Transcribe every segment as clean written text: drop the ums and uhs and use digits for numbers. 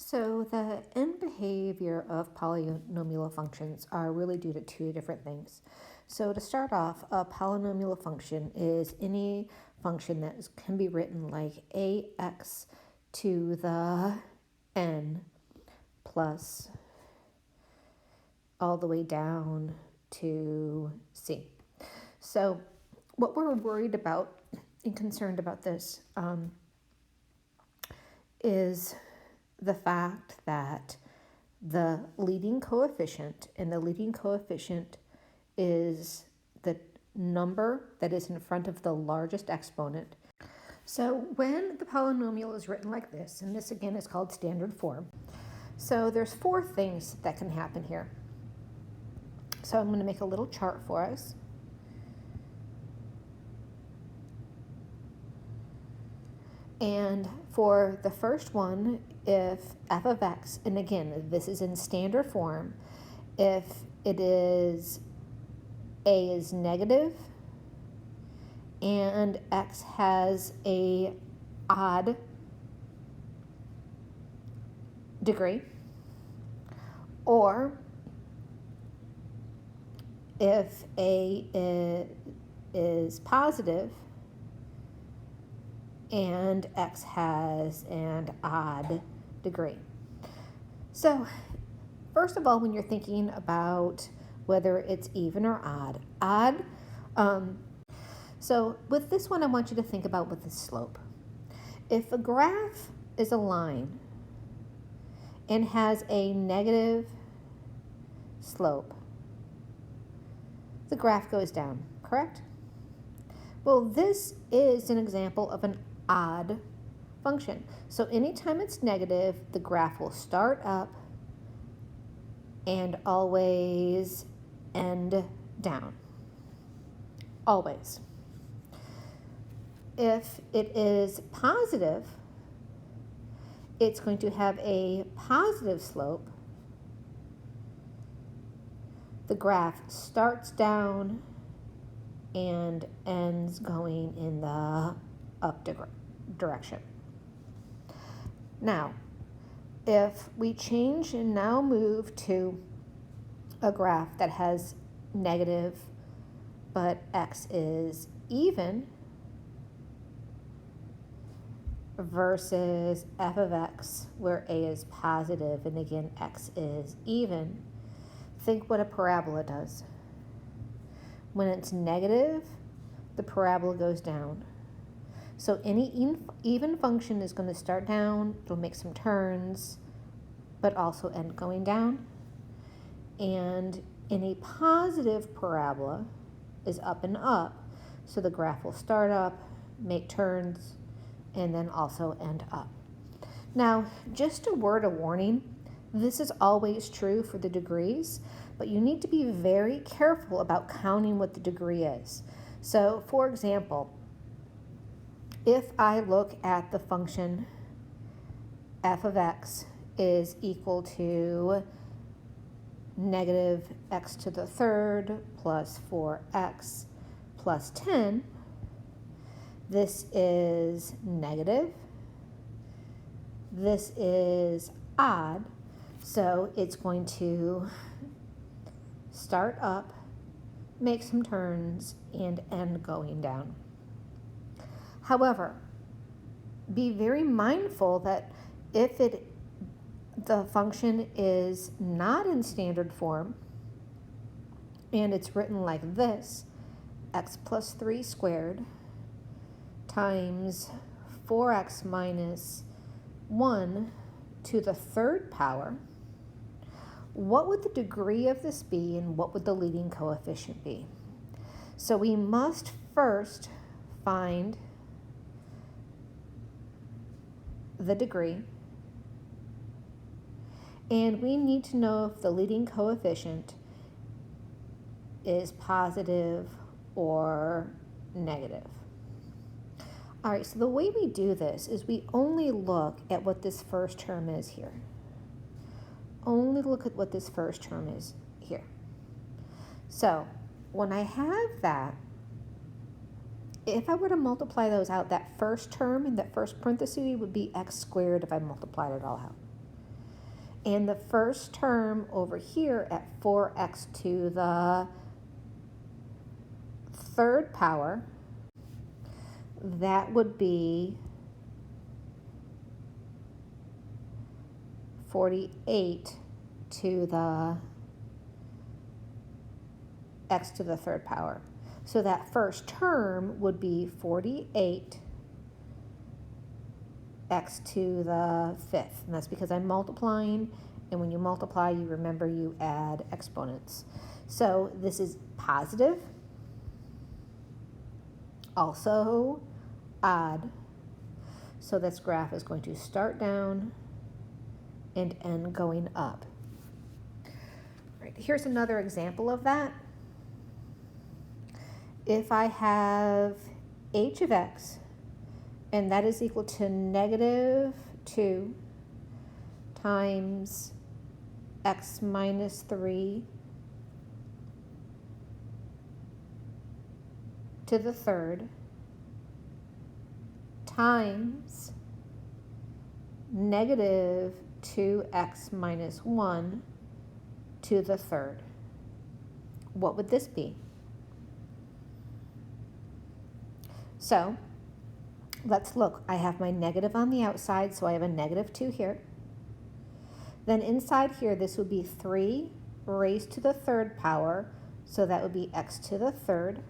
So the end behavior of polynomial functions are really due to two different things. So to start off, a polynomial function is any function that can be written like ax to the n plus all the way down to c. So what we're worried about and concerned about this is the fact that the leading coefficient, and the leading coefficient is the number that is in front of the largest exponent. So when the polynomial is written like this, and this again is called standard form, so there's four things that can happen here. So I'm going to make a little chart for us. And for the first one, if f of x, and again, this is in standard form, if it is a is negative and x has a odd degree, or if a is positive and x has an odd degree. So first of all, when you're thinking about whether it's even or odd, so with this one, I want you to think about with the slope. If a graph is a line and has a negative slope, the graph goes down, correct? Well, this is an example of an odd function. So anytime it's negative, the graph will start up and always end down. Always. If it is positive, it's going to have a positive slope. The graph starts down and ends going in the up direction. Now, if we change and now move to a graph that has negative, but x is even, versus f of x, where a is positive and again x is even, think what a parabola does. When it's negative, the parabola goes down. So any even function is going to start down, it'll make some turns, but also end going down. And in a positive parabola is up and up, so the graph will start up, make turns, and then also end up. Now, just a word of warning, this is always true for the degrees, but you need to be very careful about counting what the degree is. So, for example, if I look at the function f of x is equal to negative x to the third plus 4x plus 10, this is negative, this is odd, so it's going to start up, make some turns, and end going down. However, be very mindful that if the function is not in standard form and it's written like this, x plus 3 squared times 4x minus 1 to the third power, what would the degree of this be and what would the leading coefficient be? So we must first find the degree, and we need to know if the leading coefficient is positive or negative. All right, so the way we do this is we only look at what this first term is here. Only look at what this first term is here. So when I have that, if I were to multiply those out, that first term in that first parenthesis would be x squared if I multiplied it all out. And the first term over here at 4x to the third power, that would be 48 to the x to the third power. So that first term would be 48 x to the fifth, and that's because I'm multiplying, and when you multiply, you remember you add exponents. So this is positive, also odd. So this graph is going to start down and end going up. All right, here's another example of that. If I have h of x, and that is equal to -2 times x minus 3 to the third times -2x minus 1 to the third. What would this be? So let's look. I have my negative on the outside, so I have a -2 here. Then inside here, this would be 3 raised to the third power, so that would be x to the third,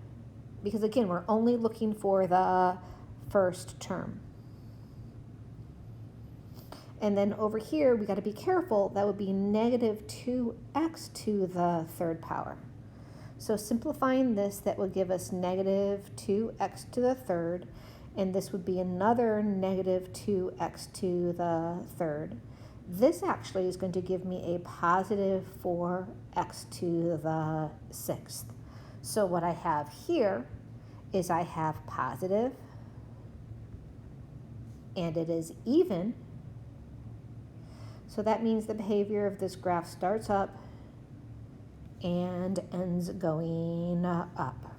because again, we're only looking for the first term. And then over here, we got to be careful. That would be -2x to the third power. So simplifying this, that would give us -2x to the third, and this would be another -2x to the third. This actually is going to give me a positive 4x to the sixth. So what I have here is I have positive, and it is even. So that means the behavior of this graph starts up and ends going up.